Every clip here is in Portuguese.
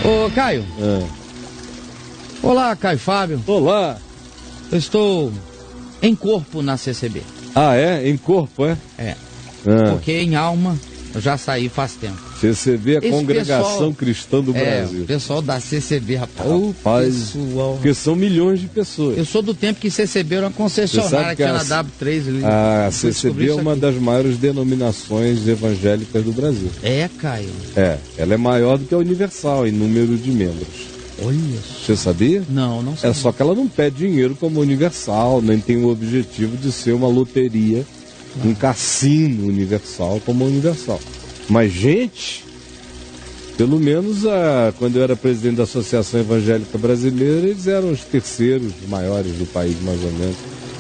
Ô, Caio. Olá, Caio Fábio. Olá. Eu estou em corpo na CCB. Ah, é? Em corpo, é? É. Porque em alma eu já saí faz tempo. CCB é a Congregação Cristã do Brasil. O pessoal da CCB, rapaz. Pessoal. Porque são milhões de pessoas. Eu sou do tempo que CCB era uma concessionária que tinha na W3 ali. A CCB é uma das maiores denominações evangélicas do Brasil. É, Caio. Ela é maior do que a Universal em número de membros. Olha. Você sabia? Não sabia. É só que ela não pede dinheiro como Universal, nem tem o objetivo de ser uma loteria, um cassino universal como a Universal. Mas, gente, pelo menos quando eu era presidente da Associação Evangélica Brasileira, eles eram os terceiros maiores do país, mais ou menos.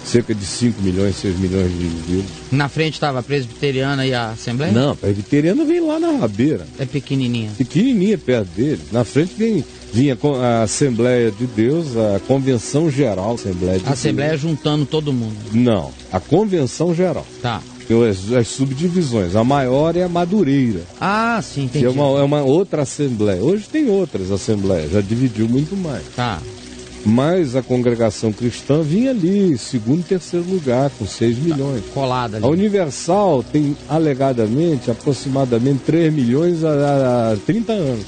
Cerca de 5 milhões, 6 milhões de indivíduos. Na frente estava a Presbiteriana e a Assembleia? Não, a Presbiteriana vem lá na rabeira. É pequenininha. Pequenininha perto dele. Na frente vinha a Assembleia de Deus, a Convenção Geral. A Assembleia juntando todo mundo. Não, a Convenção Geral. Tá. As subdivisões. A maior é a Madureira. Ah, sim, entendi. Que é uma outra Assembleia. Hoje tem outras Assembleias, já dividiu muito mais. Tá. Mas a Congregação Cristã vinha ali, segundo e terceiro lugar, com 6 milhões. Colada ali. A Universal tem, alegadamente, aproximadamente 3 milhões há 30 anos.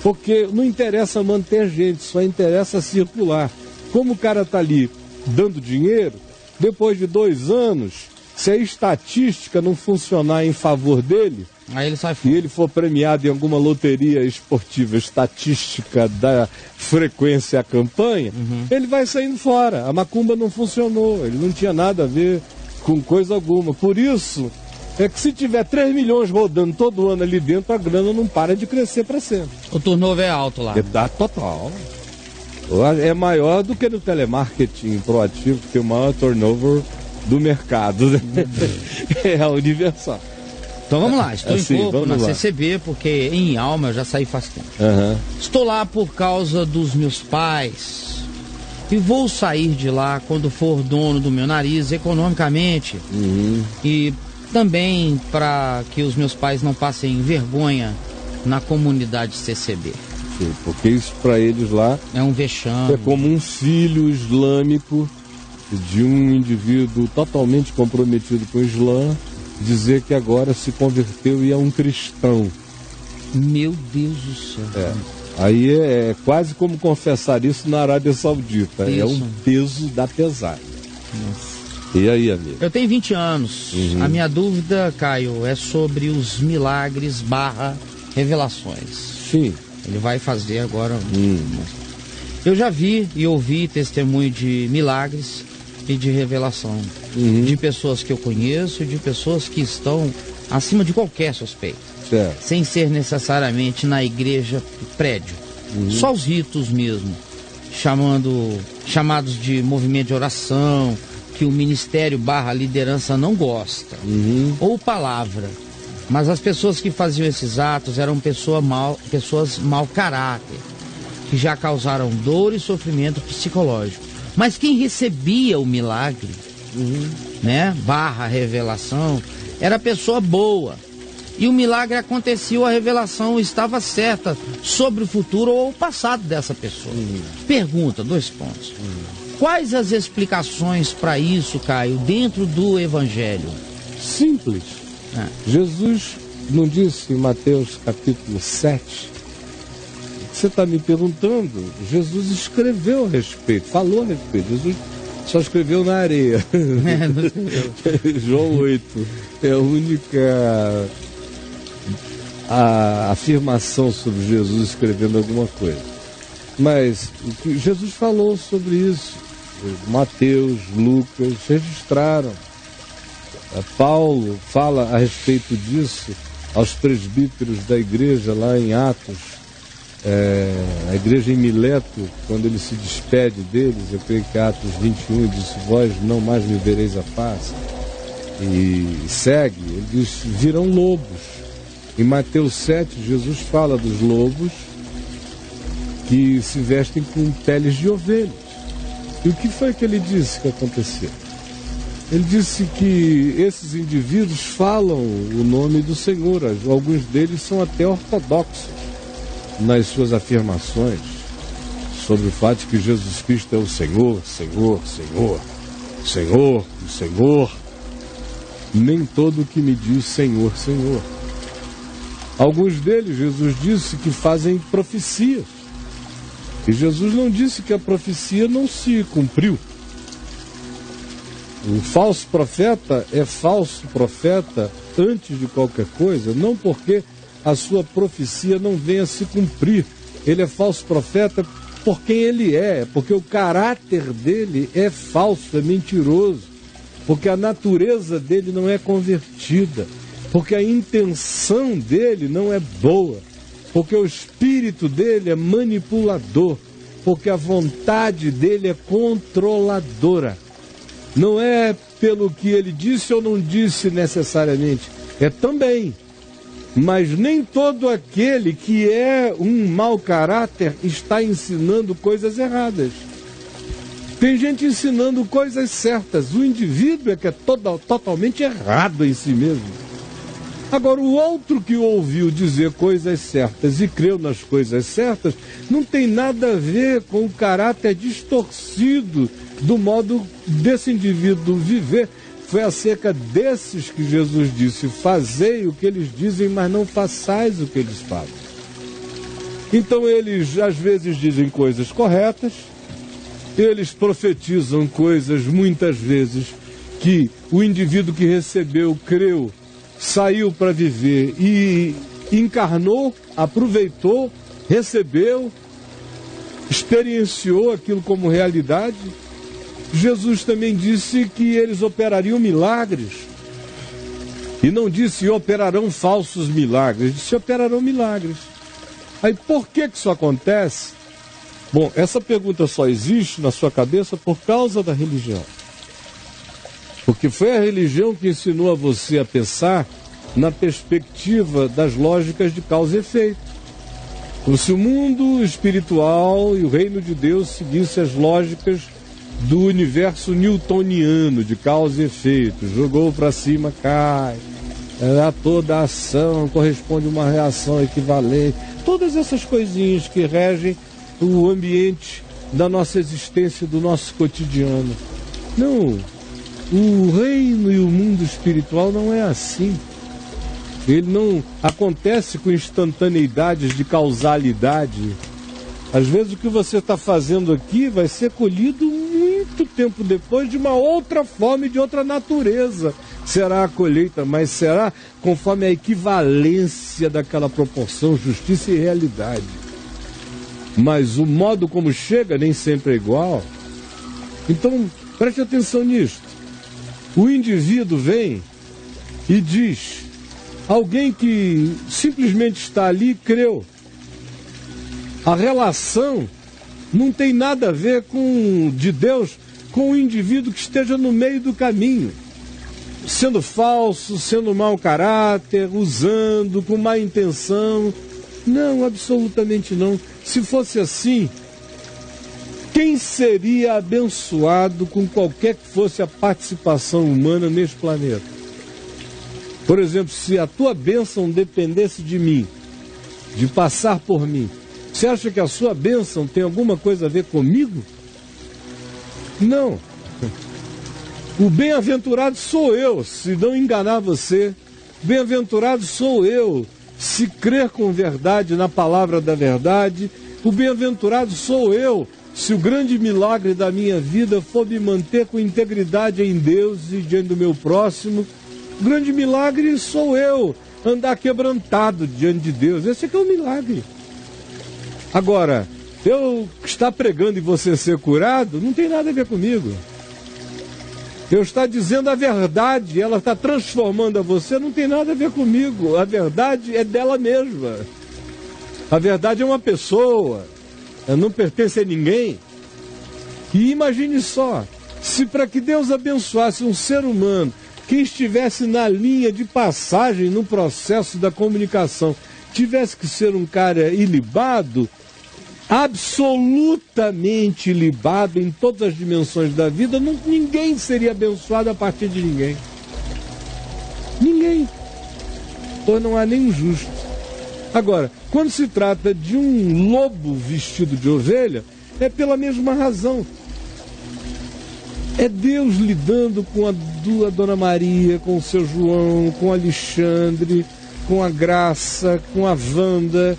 Porque não interessa manter gente, só interessa circular. Como o cara está ali dando dinheiro, depois de 2 anos, se a estatística não funcionar em favor dele, aí ele sai fora. E ele for premiado em alguma loteria esportiva estatística da frequência à campanha, ele vai saindo fora. A macumba não funcionou, ele não tinha nada a ver com coisa alguma. Por isso, é que se tiver 3 milhões rodando todo ano ali dentro, a grana não para de crescer para sempre. O turnover é alto lá. É total. É maior do que no telemarketing proativo, que tem o maior turnover do mercado. É a Universal. Então vamos lá, estou em corpo na CCB, porque em alma eu já saí faz tempo. Estou lá por causa dos meus pais e vou sair de lá quando for dono do meu nariz economicamente e também para que os meus pais não passem vergonha na comunidade CCB. Sim, porque isso para eles lá é um vexame. É como um filho islâmico de um indivíduo totalmente comprometido com o Islã dizer que agora se converteu e é um cristão. Meu Deus do céu. Aí é quase como confessar isso na Arábia Saudita. Isso. É um peso da pesada. Nossa. E aí, amigo? Eu tenho 20 anos. A minha dúvida, Caio, é sobre os milagres / revelações. Sim. Ele vai fazer agora. Eu já vi e ouvi testemunho de milagres e de revelação de pessoas que eu conheço e de pessoas que estão acima de qualquer suspeita, sem ser necessariamente na igreja prédio, só os ritos mesmo, chamados de movimento de oração, que o ministério / liderança não gosta, ou palavra, mas as pessoas que faziam esses atos eram pessoas mau caráter, que já causaram dor e sofrimento psicológico. Mas quem recebia o milagre, né, / revelação, era pessoa boa. E o milagre acontecia, a revelação estava certa sobre o futuro ou o passado dessa pessoa. Pergunta, 2 pontos. Quais as explicações para isso, Caio, dentro do Evangelho? Simples. Jesus não disse em Mateus capítulo 7... Você está me perguntando, Jesus escreveu a respeito, falou a respeito. Jesus só escreveu na areia. João 8 é a única afirmação sobre Jesus escrevendo alguma coisa. Mas Jesus falou sobre isso. Mateus, Lucas registraram. Paulo fala a respeito disso aos presbíteros da igreja lá em Atos. A igreja em Mileto, quando ele se despede deles, eu creio que Atos 21, ele disse: vós não mais me vereis a face. E segue, ele diz: virão lobos. Em Mateus 7, Jesus fala dos lobos que se vestem com peles de ovelhas. E o que foi que ele disse que aconteceu? Ele disse que esses indivíduos falam o nome do Senhor, alguns deles são até ortodoxos. nas suas afirmações sobre o fato de que Jesus Cristo é o Senhor, Senhor, Senhor, Senhor, o Senhor, nem todo que me diz Senhor, Senhor. Alguns deles, Jesus disse que fazem profecias. E Jesus não disse que a profecia não se cumpriu. O falso profeta é falso profeta antes de qualquer coisa, não porque a sua profecia não venha a se cumprir. Ele é falso profeta por quem ele é, porque o caráter dele é falso, é mentiroso, porque a natureza dele não é convertida, porque a intenção dele não é boa, porque o espírito dele é manipulador, porque a vontade dele é controladora. Não é pelo que ele disse ou não disse necessariamente, é também. Mas nem todo aquele que é um mau caráter está ensinando coisas erradas. Tem gente ensinando coisas certas. O indivíduo é que é totalmente errado em si mesmo. Agora, o outro que ouviu dizer coisas certas e creu nas coisas certas, não tem nada a ver com o caráter distorcido do modo desse indivíduo viver. Foi acerca desses que Jesus disse: fazei o que eles dizem, mas não façais o que eles fazem. Então eles às vezes dizem coisas corretas, eles profetizam coisas muitas vezes que o indivíduo que recebeu, creu, saiu para viver e encarnou, aproveitou, recebeu, experienciou aquilo como realidade. Jesus também disse que eles operariam milagres. E não disse operarão falsos milagres, disse operarão milagres. Aí por que isso acontece? Bom, essa pergunta só existe na sua cabeça por causa da religião. Porque foi a religião que ensinou a você a pensar na perspectiva das lógicas de causa e efeito. Como se o mundo espiritual e o reino de Deus seguissem as lógicas do universo newtoniano de causa e efeito. Jogou para cima, cai. A toda ação corresponde a uma reação equivalente. Todas essas coisinhas que regem o ambiente da nossa existência, do nosso cotidiano. Não, o reino e o mundo espiritual não é assim. Ele não acontece com instantaneidades de causalidade. Às vezes o que você está fazendo aqui vai ser colhido muito tempo depois de uma outra forma e de outra natureza. Será a colheita, mas será conforme a equivalência daquela proporção, justiça e realidade. Mas o modo como chega nem sempre é igual. Então, preste atenção nisto. O indivíduo vem e diz, alguém que simplesmente está ali creu. A relação não tem nada a ver de Deus com o indivíduo que esteja no meio do caminho, sendo falso, sendo mau caráter, usando, com má intenção. Não, absolutamente não. Se fosse assim, quem seria abençoado com qualquer que fosse a participação humana neste planeta? Por exemplo, se a tua bênção dependesse de mim, de passar por mim, você acha que a sua bênção tem alguma coisa a ver comigo? Não. O bem-aventurado sou eu, se não enganar você. Bem-aventurado sou eu, se crer com verdade na palavra da verdade. O bem-aventurado sou eu, se o grande milagre da minha vida for me manter com integridade em Deus e diante do meu próximo. O grande milagre sou eu, andar quebrantado diante de Deus. Esse é que é o milagre. Agora, eu estar pregando e você ser curado, não tem nada a ver comigo. Eu estar dizendo a verdade, ela está transformando a você, não tem nada a ver comigo. A verdade é dela mesma. A verdade é uma pessoa, ela não pertence a ninguém. E imagine só, se para que Deus abençoasse um ser humano que estivesse na linha de passagem no processo da comunicação, tivesse que ser um cara ilibado, absolutamente ilibado em todas as dimensões da vida, ninguém seria abençoado a partir de ninguém. Ninguém. Pois não há nenhum justo. Agora, quando se trata de um lobo vestido de ovelha, é pela mesma razão. É Deus lidando com a Dona Maria, com o seu João, com o Alexandre, com a Graça, com a Wanda,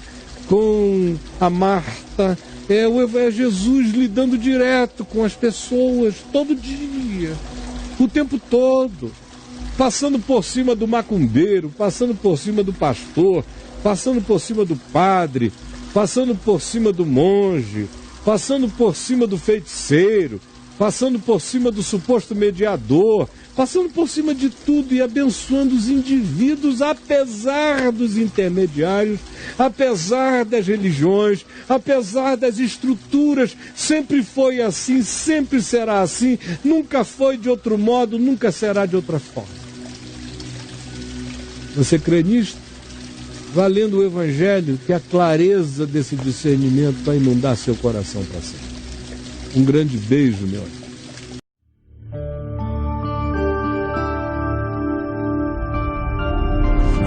com a Marta. É Jesus lidando direto com as pessoas, todo dia, o tempo todo. Passando por cima do macumbeiro, passando por cima do pastor, passando por cima do padre, passando por cima do monge, passando por cima do feiticeiro, passando por cima do suposto mediador, passando por cima de tudo e abençoando os indivíduos, apesar dos intermediários, apesar das religiões, apesar das estruturas. Sempre foi assim, sempre será assim, nunca foi de outro modo, nunca será de outra forma. Você crê nisto? Valendo o Evangelho, que a clareza desse discernimento vai inundar seu coração para sempre. Um grande beijo, meu amigo.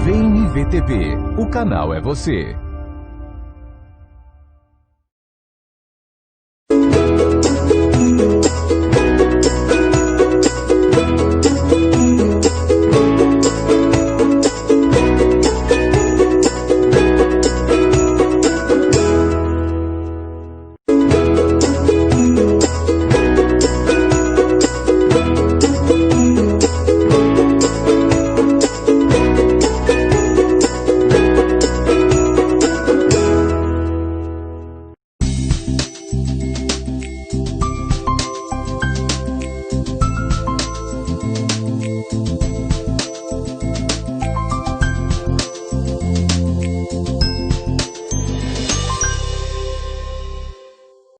Vem IVTV, o canal é você.